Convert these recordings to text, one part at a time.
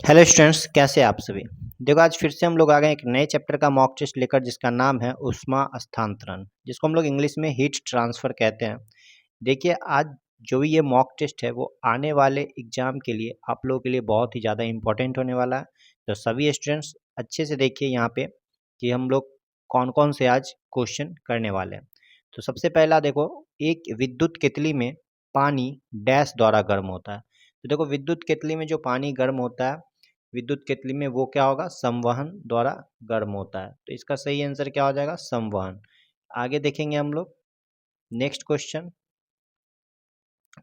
Hello students, कैसे हैं आप सभी। देखो, आज फिर से हम लोग आ गए एक नए चैप्टर का मॉक टेस्ट लेकर, जिसका नाम है ऊष्मा स्थानांतरण, जिसको हम लोग इंग्लिश में हीट ट्रांसफ़र कहते हैं। देखिए, आज जो भी ये मॉक टेस्ट है वो आने वाले एग्जाम के लिए आप लोगों के लिए बहुत ही ज़्यादा इम्पोर्टेंट होने वाला है। तो सभी स्टूडेंट्स अच्छे से देखिए यहाँ पे कि हम लोग कौन कौन से आज क्वेश्चन करने वाले हैं। तो सबसे पहला देखो, एक विद्युत केतली में पानी डैश द्वारा गर्म होता है। तो देखो, विद्युत केतली में जो पानी गर्म होता है, विद्युत केतली में वो क्या होगा, संवहन द्वारा गर्म होता है। तो इसका सही आंसर क्या हो जाएगा, संवहन। आगे देखेंगे हम लोग नेक्स्ट क्वेश्चन।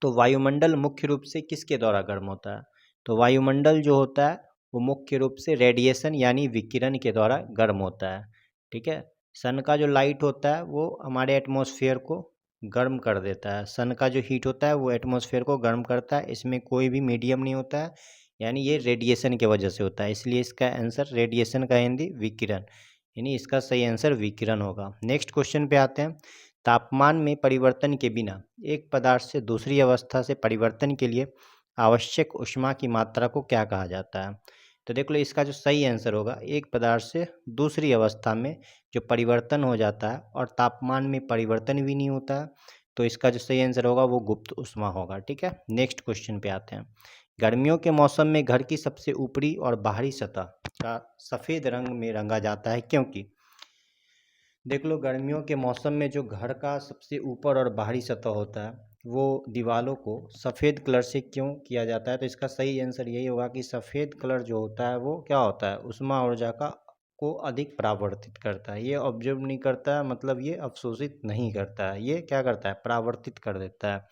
तो वायुमंडल मुख्य रूप से किसके द्वारा गर्म होता है। तो वायुमंडल जो होता है वो मुख्य रूप से रेडिएशन यानी विकिरण के द्वारा गर्म होता है। ठीक है, सन का जो लाइट होता है वो हमारे एटमॉस्फेयर को गर्म कर देता है। सन का जो हीट होता है वो एटमॉस्फेयर को गर्म करता है, इसमें कोई भी मीडियम नहीं होता है, यानी ये रेडिएशन की वजह से होता है, इसलिए इसका आंसर रेडिएशन का हिंदी विकिरण, यानी इसका सही आंसर विकिरण होगा। नेक्स्ट क्वेश्चन पे आते हैं। तापमान में परिवर्तन के बिना एक पदार्थ से दूसरी अवस्था से परिवर्तन के लिए आवश्यक ऊष्मा की मात्रा को क्या कहा जाता है। तो देख लो, इसका जो सही आंसर होगा, एक पदार्थ से दूसरी अवस्था में जो परिवर्तन हो जाता है और तापमान में परिवर्तन भी नहीं होता है, तो इसका जो सही आंसर होगा वो गुप्त ऊष्मा होगा। ठीक है, नेक्स्ट क्वेश्चन पे आते हैं। गर्मियों के मौसम में घर की सबसे ऊपरी और बाहरी सतह का सफ़ेद रंग में रंगा जाता है, क्योंकि देख लो, गर्मियों के मौसम में जो घर का सबसे ऊपर और बाहरी सतह होता है वो दीवारों को सफ़ेद कलर से क्यों किया जाता है। तो इसका सही आंसर यही होगा कि सफ़ेद कलर जो होता है वो क्या होता है, ऊष्मा ऊर्जा का को अधिक परावर्तित करता है। ये ऑब्जर्व नहीं करता है, मतलब ये अवशोषित नहीं करता है, ये क्या करता है, परावर्तित कर देता है।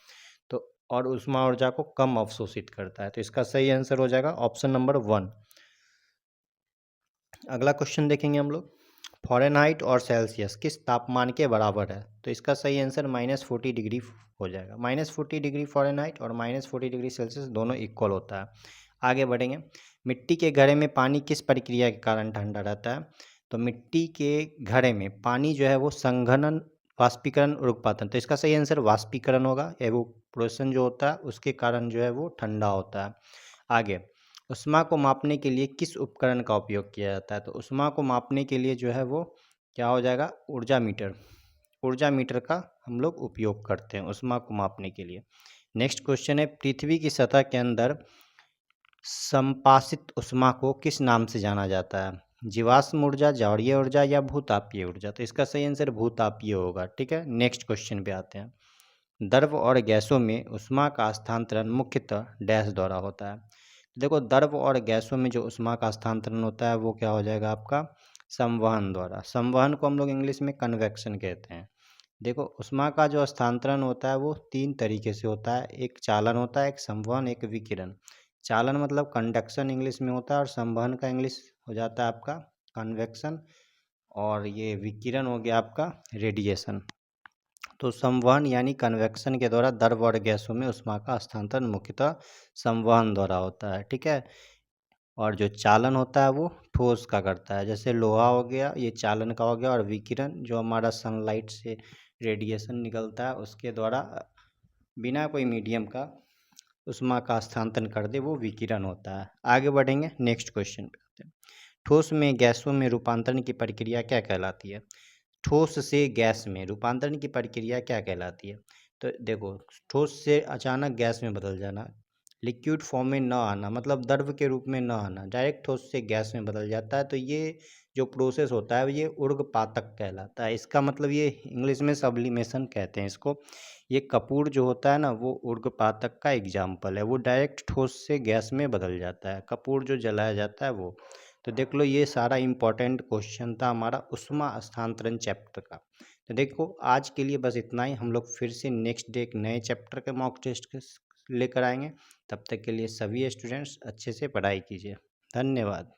तो और ऊष्मा ऊर्जा को कम अवशोषित करता है। तो इसका सही आंसर हो जाएगा ऑप्शन नंबर 1। अगला क्वेश्चन देखेंगे हम लोग। फ़ारेनहाइट और सेल्सियस किस तापमान के बराबर है। तो इसका सही आंसर -40 डिग्री हो जाएगा। -40 डिग्री फ़ारेनहाइट और -40 डिग्री सेल्सियस दोनों इक्वल होता है। आगे बढ़ेंगे। मिट्टी के घड़े में पानी किस प्रक्रिया के कारण ठंडा रहता है। तो मिट्टी के घड़े में पानी जो है वो संघनन, वाष्पीकरण, उर्ध्वपातन, तो इसका सही आंसर वाष्पीकरण होगा। एवोपोरेशन जो होता है उसके कारण जो है वो ठंडा होता है। आगे, ऊष्मा को मापने के लिए किस उपकरण का उपयोग किया जाता है। तो ऊष्मा को मापने के लिए जो है वो क्या हो जाएगा, ऊर्जा मीटर। ऊर्जा मीटर का हम लोग उपयोग करते हैं ऊष्मा को मापने के लिए। नेक्स्ट क्वेश्चन है, पृथ्वी की सतह के अंदर संपाशित ऊष्मा को किस नाम से जाना जाता है। जीवाश्म ऊर्जा, जड़ीय ऊर्जा या भूतापीय ऊर्जा। तो इसका सही आंसर भूतापीय होगा। ठीक है, नेक्स्ट क्वेश्चन पे आते हैं। द्रव और गैसों में ऊष्मा का स्थानांतरण मुख्यतः डैश द्वारा होता है। देखो, द्रव और गैसों में जो ऊष्मा का स्थानांतरण होता है वो क्या हो जाएगा आपका, संवहन द्वारा। संवहन को हम लोग इंग्लिश में कन्वेक्शन कहते हैं। देखो, ऊष्मा का जो स्थानांतरण होता है वो 3 तरीके से होता है, एक चालन होता है, एक संवहन, एक विकिरण। चालन मतलब कंडक्शन इंग्लिश में होता है, और संवहन का इंग्लिश हो जाता है आपका कन्वेक्शन, और ये विकिरण हो गया आपका रेडिएशन। तो संवहन यानी कन्वेक्शन के द्वारा द्रव और गैसों में ऊष्मा का स्थानांतरण मुख्यतः संवहन द्वारा होता है। ठीक है, और जो चालन होता है वो ठोस का करता है, जैसे लोहा हो गया, ये चालन का हो गया। और विकिरण जो हमारा सनलाइट से रेडिएशन निकलता है उसके द्वारा बिना कोई मीडियम का ऊष्मा का स्थानांतरण कर दे, वो विकिरण होता है। आगे बढ़ेंगे, नेक्स्ट क्वेश्चन पे आते हैं। ठोस में गैसों में रूपांतरण की प्रक्रिया क्या कहलाती है। ठोस से गैस में रूपांतरण की प्रक्रिया क्या कहलाती है। तो देखो, ठोस से अचानक गैस में बदल जाना, लिक्विड फॉर्म में न आना, मतलब द्रव के रूप में न आना, डायरेक्ट ठोस से गैस में बदल जाता है, तो ये जो प्रोसेस होता है ये ऊर्ध्वपातक कहलाता है। इसका मतलब ये इंग्लिश में सब्लिमेशन कहते हैं इसको। ये कपूर जो होता है ना वो ऊर्ध्वपातक का एग्जाम्पल है, वो डायरेक्ट ठोस से गैस में बदल जाता है, कपूर जो जलाया जाता है वो। तो देख लो, ये सारा इम्पोर्टेंट क्वेश्चन था हमारा ऊष्मा स्थानांतरण चैप्टर का। तो देखो, आज के लिए बस इतना ही। हम लोग फिर से नेक्स्ट डे एक नए चैप्टर के मॉक टेस्ट लेकर आएंगे। तब तक के लिए सभी स्टूडेंट्स अच्छे से पढ़ाई कीजिए। धन्यवाद।